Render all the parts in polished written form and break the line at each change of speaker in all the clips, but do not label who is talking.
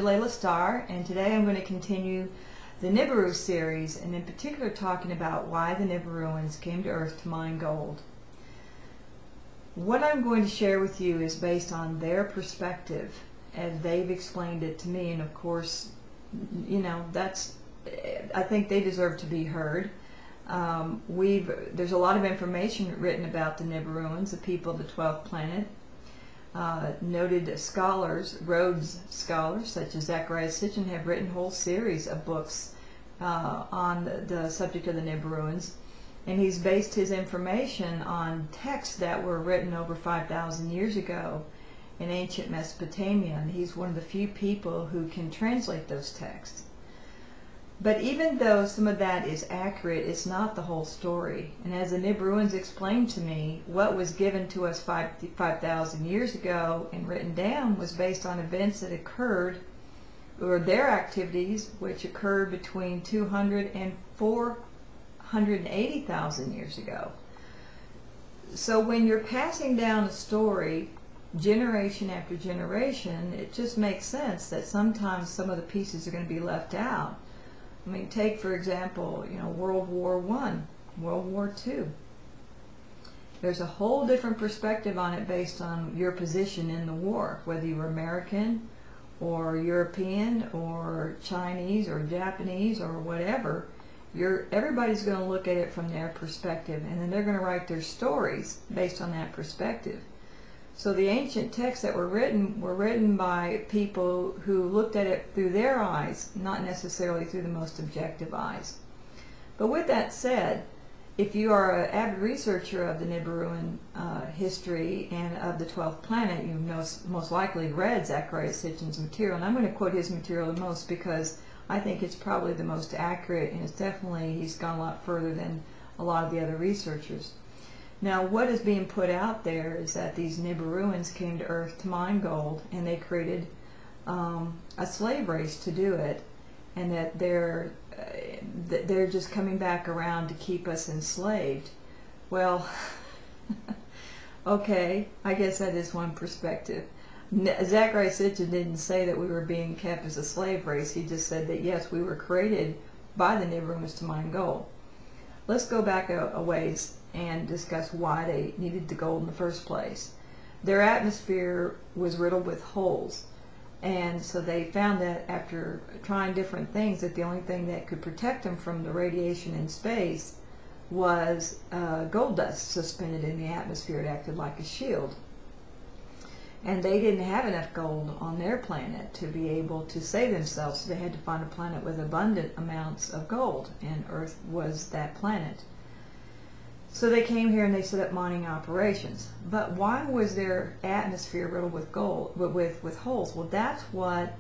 Jelaila, and today I'm going to continue the Nibiru series, and in particular talking about why the Nibiruans came to Earth to mine gold. What I'm going to share with you is based on their perspective as they've explained it to me, and of course, you know, I think they deserve to be heard. There's a lot of information written about the Nibiruans, the people of the 12th planet. Noted scholars, Rhodes scholars such as Zecharia Sitchin have written a whole series of books on the subject of the Nibiruans, and he's based his information on texts that were written over 5,000 years ago in ancient Mesopotamia, and he's one of the few people who can translate those texts. But even though some of that is accurate, it's not the whole story. And as the Nibiruans explained to me, what was given to us 5,000 years ago and written down was based on events that occurred, or their activities, which occurred between 200 and 480,000 years ago. So when you're passing down a story generation after generation, it just makes sense that sometimes some of the pieces are going to be left out. I mean, take for example, you know, World War I, World War II. There's a whole different perspective on it based on your position in the war, whether you were American or European or Chinese or Japanese or whatever. Everybody's going to look at it from their perspective, and then they're going to write their stories based on that perspective. So the ancient texts that were written by people who looked at it through their eyes, not necessarily through the most objective eyes. But with that said, if you are an avid researcher of the Nibiruan history and of the 12th planet, you've most likely read Zecharia Sitchin's material, and I'm going to quote his material the most because I think it's probably the most accurate, and it's definitely, he's gone a lot further than a lot of the other researchers. Now, what is being put out there is that these Nibiruans came to Earth to mine gold, and they created a slave race to do it, and that they're just coming back around to keep us enslaved. Well, okay, I guess that is one perspective. Zecharia Sitchin didn't say that we were being kept as a slave race. He just said that yes, we were created by the Nibiruans to mine gold. Let's go back a ways and discuss why they needed the gold in the first place. Their atmosphere was riddled with holes, and so they found that after trying different things, that the only thing that could protect them from the radiation in space was gold dust suspended in the atmosphere. It acted like a shield. And they didn't have enough gold on their planet to be able to save themselves, so they had to find a planet with abundant amounts of gold, and Earth was that planet. So they came here and they set up mining operations. But why was their atmosphere riddled with gold, with holes? Well, that's what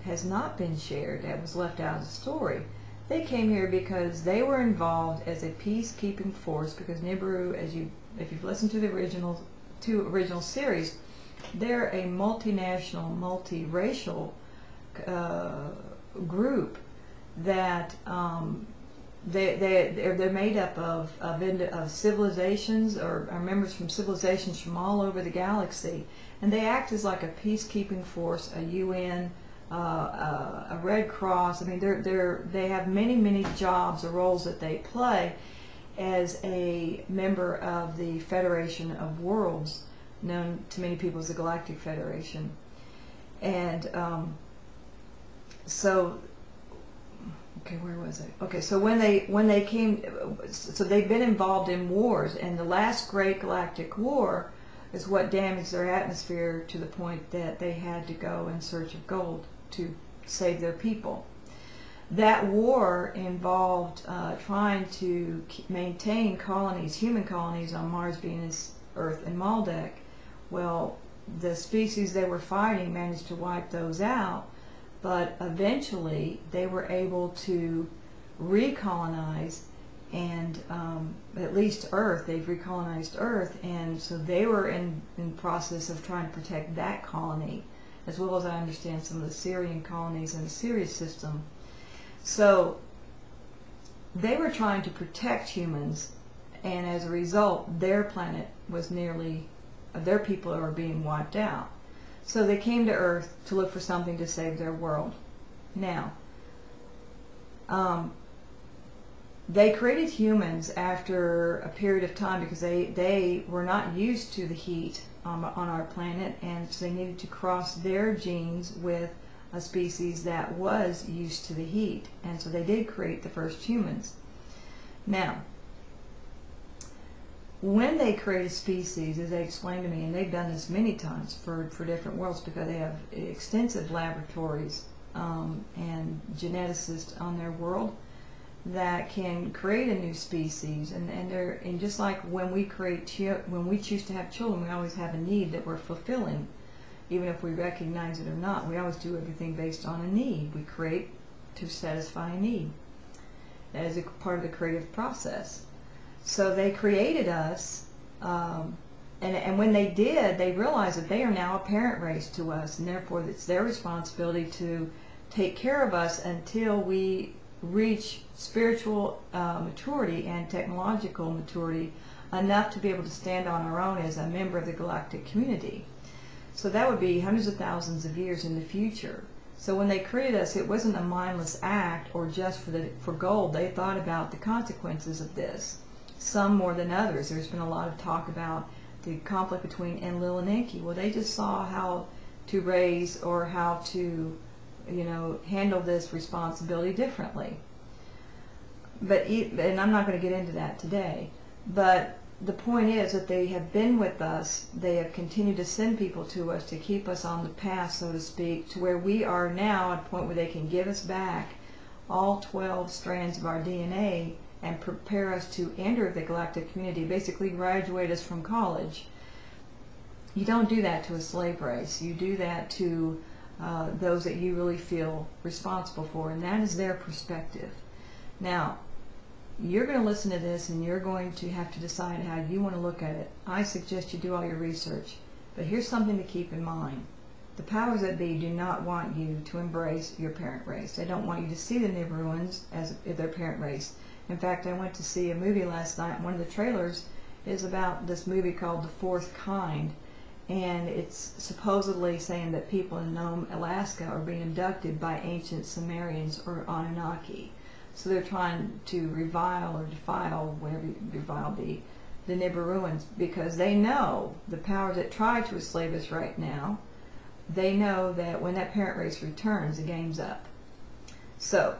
has not been shared. That was left out of the story. They came here because they were involved as a peacekeeping force. Because Nibiru, if you've listened to the two original series, they're a multinational, multiracial group that. They're made up of civilizations or members from civilizations from all over the galaxy, and they act as like a peacekeeping force, a UN, a Red Cross. I mean, they have many jobs or roles that they play as a member of the Federation of Worlds, known to many people as the Galactic Federation, and so. Okay, where was I? Okay, so when they came, so they've been involved in wars, and the last great galactic war is what damaged their atmosphere to the point that they had to go in search of gold to save their people. That war involved trying to maintain colonies, human colonies on Mars, Venus, Earth, and Maldek. Well, the species they were fighting managed to wipe those out. But eventually they were able to recolonize, and at least Earth, they've recolonized Earth, and so they were in process of trying to protect that colony, as well as I understand some of the Syrian colonies in the Sirius system. So they were trying to protect humans, and as a result, their planet was nearly, their people are being wiped out. So they came to Earth to look for something to save their world. Now, they created humans after a period of time because they were not used to the heat on our planet, and so they needed to cross their genes with a species that was used to the heat, and so they did create the first humans. Now, when they create a species, as they explained to me, and they've done this many times for different worlds because they have extensive laboratories and geneticists on their world that can create a new species, and just like when we choose to have children, we always have a need that we're fulfilling, even if we recognize it or not. We always do everything based on a need. We create to satisfy a need. That is a part of the creative process. So they created us, and when they did, they realized that they are now a parent race to us, and therefore it's their responsibility to take care of us until we reach spiritual maturity and technological maturity enough to be able to stand on our own as a member of the galactic community. So that would be hundreds of thousands of years in the future. So when they created us, it wasn't a mindless act or just for gold. They thought about the consequences of this, some more than others. There's been a lot of talk about the conflict between Enlil and Enki. Well, they just saw how to raise or how to, handle this responsibility differently. And I'm not going to get into that today. But the point is that they have been with us. They have continued to send people to us to keep us on the path, so to speak, to where we are now at a point where they can give us back all 12 strands of our DNA and prepare us to enter the galactic community, basically graduate us from college. You don't do that to a slave race. You do that to those that you really feel responsible for, and that is their perspective. Now, you're going to listen to this and you're going to have to decide how you want to look at it. I suggest you do all your research, but here's something to keep in mind. The powers that be do not want you to embrace your parent race. They don't want you to see the Nibiruans as their parent race. In fact, I went to see a movie last night. One of the trailers is about this movie called The Fourth Kind, and it's supposedly saying that people in Nome, Alaska are being abducted by ancient Sumerians or Anunnaki. So they're trying to revile or defile, whatever revile be, the Nibiruans, because they know the powers that try to enslave us right now, they know that when that parent race returns, the game's up. So,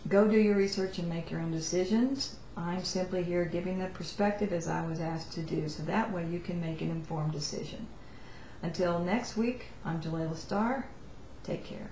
go do your research and make your own decisions. I'm simply here giving the perspective as I was asked to do, so that way you can make an informed decision. Until next week, I'm Jelaila Starr. Take care.